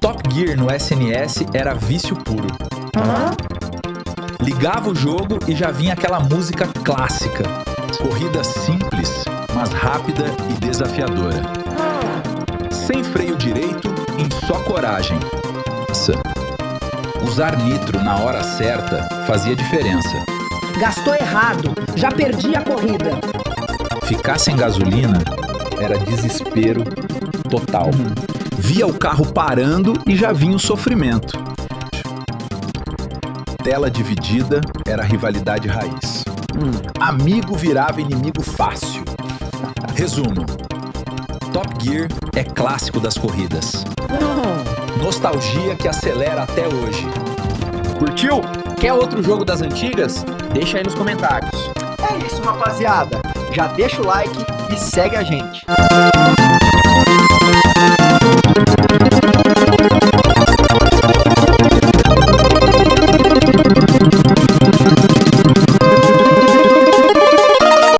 Top Gear no SNS era vício puro. Ligava o jogo e já vinha aquela música clássica. Corrida simples, mas rápida e desafiadora. Sem freio direito, em só coragem. Usar nitro na hora certa fazia diferença. Gastou errado, já perdi a corrida. Ficar sem gasolina era desespero total. Via o carro parando e já vinha o sofrimento. Tela dividida era rivalidade raiz. Amigo virava inimigo fácil. Resumo: Top Gear é clássico das corridas. Nostalgia que acelera até hoje. Curtiu? Quer outro jogo das antigas? Deixa aí nos comentários. É isso, rapaziada. Já deixa o like e segue a gente.